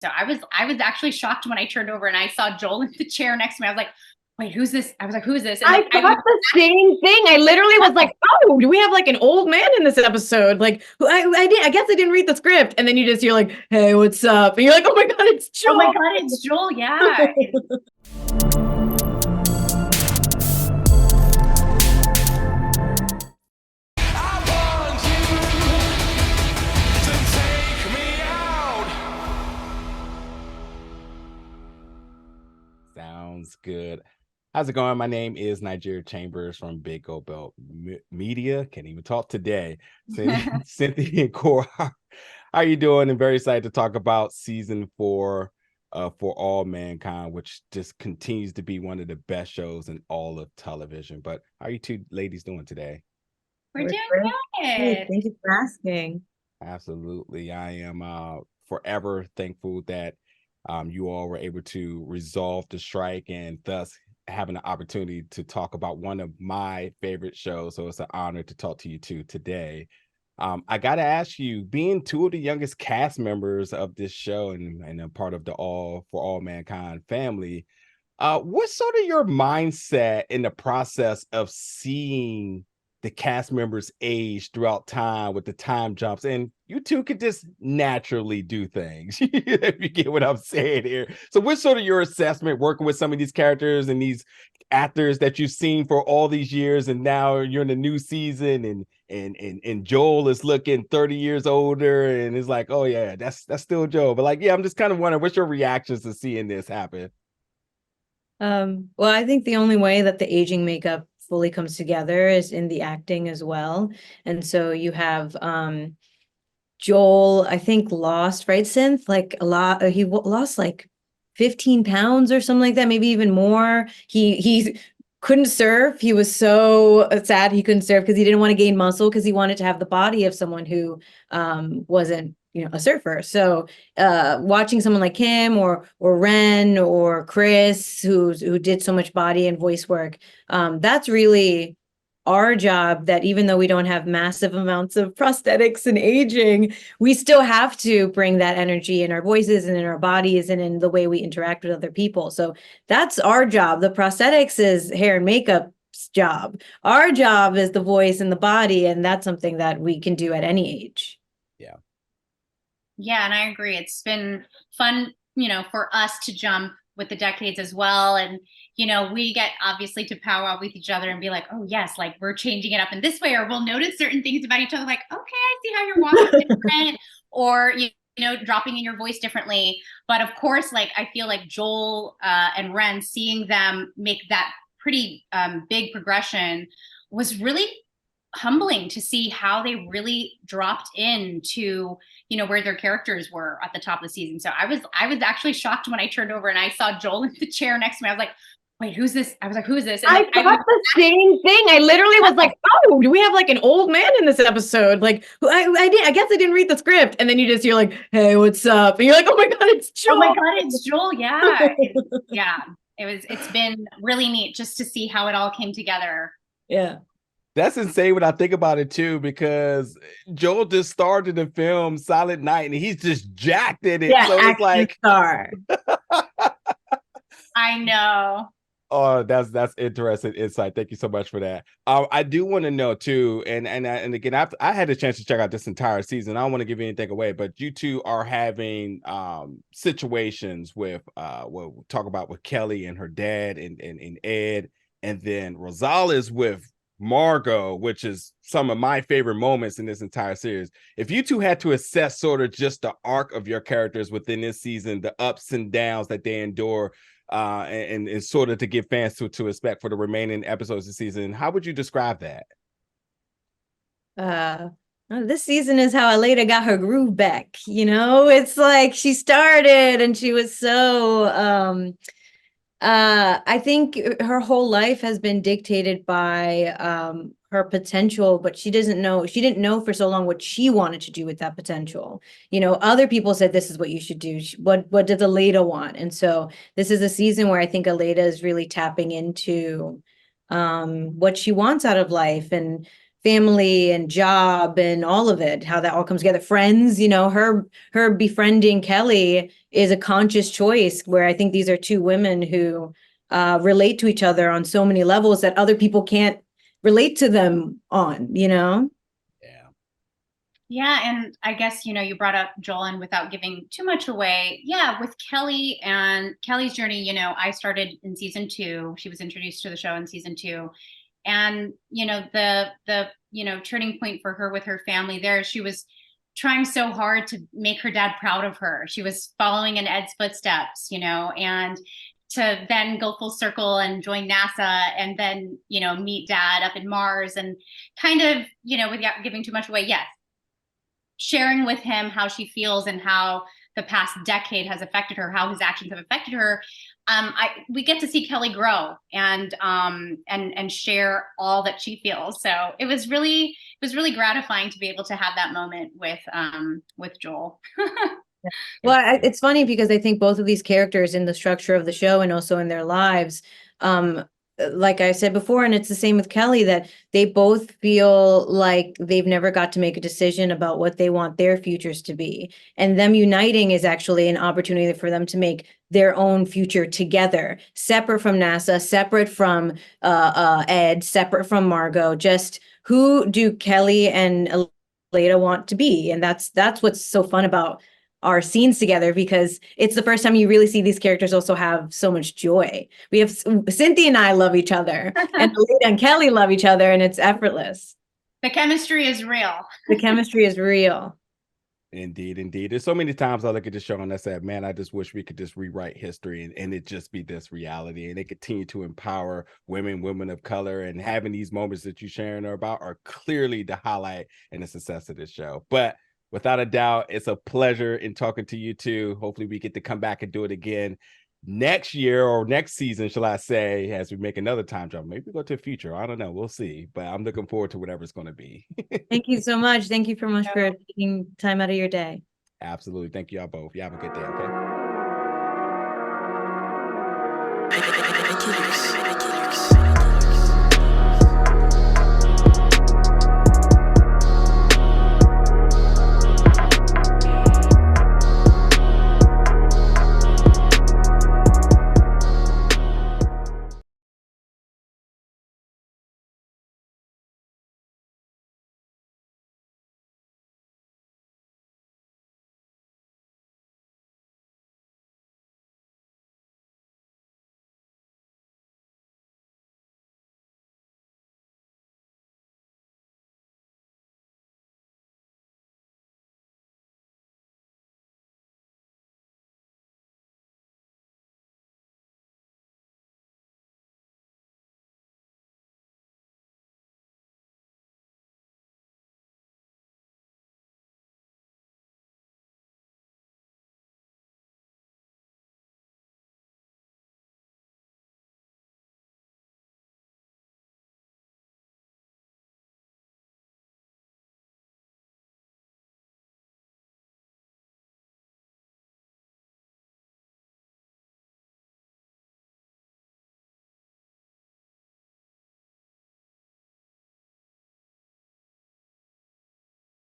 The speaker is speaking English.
So I was actually shocked when I turned over and I saw Joel in the chair next to me. I was like, wait, who's this? I was like, who is this? And I then thought the same thing. I literally was like, "Oh, do we have like an old man in this episode?" Like, I guess I didn't read the script, and then you're like, "Hey, what's up?" And you're like, "Oh my god, it's oh my Joel." God, it's Joel. Yeah. Sounds good. How's it going? My name is Nigeria Chambers from Big Go Belt Media. Can't even talk today. Cynthia and Cora, how are you doing? And very excited to talk about season 4 For All Mankind, which just continues to be one of the best shows in all of television. But how are you two ladies doing today? We're We're doing great. Hey, good. thank you for asking. Absolutely. I am forever thankful that you all were able to resolve the strike and thus having an opportunity to talk about one of my favorite shows. So it's an honor to talk to you two today. I got to ask you, being two of the youngest cast members of this show and a part of the All For All Mankind family, what's sort of your mindset in the process of seeing the cast members age throughout time with the time jumps? And you two could just naturally do things, if you get what I'm saying here. So what's sort of your assessment working with some of these characters and these actors that you've seen for all these years, and now you're in a new season and Joel is looking 30 years older and it's like, oh yeah, that's still Joel. But like, yeah, I'm just kind of wondering what's your reactions to seeing this happen. Well, I think the only way that the aging makeup fully comes together is in the acting as well. And so you have Joel, I think, lost, right, Synth? Like a lot, lost like 15 pounds or something like that, maybe even more. He couldn't surf. He was so sad he couldn't surf because he didn't want to gain muscle because he wanted to have the body of someone who wasn't, a surfer. So watching someone like him or Ren or Chris who did so much body and voice work, that's really our job, that even though we don't have massive amounts of prosthetics and aging, we still have to bring that energy in our voices and in our bodies and in the way we interact with other people. So that's our job. The prosthetics is hair and makeup's job. Our job is the voice and the body, and that's something that we can do at any age. Yeah. Yeah, and I agree. It's been fun, for us to jump with the decades as well. And, we get obviously to powwow with each other and be like, oh yes, like we're changing it up in this way, or we'll notice certain things about each other, like, okay, I see how you're walking different, or dropping in your voice differently. But of course, like I feel like Joel and Ren, seeing them make that pretty big progression was really humbling to see how they really dropped into where their characters were at the top of the season. So I was actually shocked when I turned over and I saw Joel in the chair next to me. I was like, wait, who's this? I was like, who is this? And I then thought the same thing. I literally was like, "Oh, do we have like an old man in this episode?" Like, I guess I didn't read the script, and then you're like, "Hey, what's up?" And you're like, "Oh my god, it's Joel!" oh my God, it's Joel. Yeah, yeah. It's been really neat just to see how it all came together. Yeah. That's insane when I think about it too, because Joel just started the film Silent Night and he's just jacked in it. Yeah, So it's action like, star. I know. oh, that's interesting insight. Thank you so much for that. I do want to know too, and again, I had a chance to check out this entire season. I don't want to give anything away, but you two are having situations with we'll talk about with Kelly and her dad and Ed, and then Rosales with Margot, which is some of my favorite moments in this entire series. If you two had to assess sort of just the arc of your characters within this season, the ups and downs that they endure, and sort of to give fans to expect for the remaining episodes of the season, how would you describe that? This season is how Aleida got her groove back. It's like she started and she was so I think her whole life has been dictated by her potential, but she didn't know for so long what she wanted to do with that potential. Other people said this is what you should do. What does Aleida want? And so this is a season where I think Aleida is really tapping into what she wants out of life. And family and job and all of it, how that all comes together. Friends, you know, her befriending Kelly is a conscious choice, where I think these are two women who relate to each other on so many levels that other people can't relate to them on, you know? Yeah. Yeah, and I guess, you know, you brought up Joel, and without giving too much away, yeah, with Kelly and Kelly's journey, you know, I started in season 2. She was introduced to the show in season 2. And, you know, the you know, turning point for her with her family there, she was trying so hard to make her dad proud of her. She was following in Ed's footsteps, you know, and to then go full circle and join NASA, and then, you know, meet dad up in Mars, and kind of, you know, without giving too much away, yes, sharing with him how she feels and how the past decade has affected her, how his actions have affected her. We get to see Kelly grow and share all that she feels. So it was really gratifying to be able to have that moment with Joel. Well, it's funny because I think both of these characters in the structure of the show and also in their lives, like I said before, and it's the same with Kelly, that they both feel like they've never got to make a decision about what they want their futures to be. And them uniting is actually an opportunity for them to make their own future together, separate from NASA, separate from Ed, separate from Margot. Just who do Kelly and Aleida want to be? And that's what's so fun about our scenes together, because it's the first time you really see these characters also have so much joy. We have Cynthy and I love each other, and Aleida and Kelly love each other, and it's effortless. The chemistry is real. The chemistry is real. Indeed, indeed. There's so many times I look at the show and I said, man, I just wish we could just rewrite history and it just be this reality, and it continue to empower women of color, and having these moments that you're sharing about are clearly the highlight and the success of this show. But without a doubt, it's a pleasure in talking to you too. Hopefully we get to come back and do it again next year, or next season, shall I say, as we make another time jump. Maybe go to the future. I don't know. We'll see. But I'm looking forward to whatever it's going to be. Thank you so much. Thank you so much for taking time out of your day. Absolutely. Thank you all both. You have a good day, okay? Wikileaks.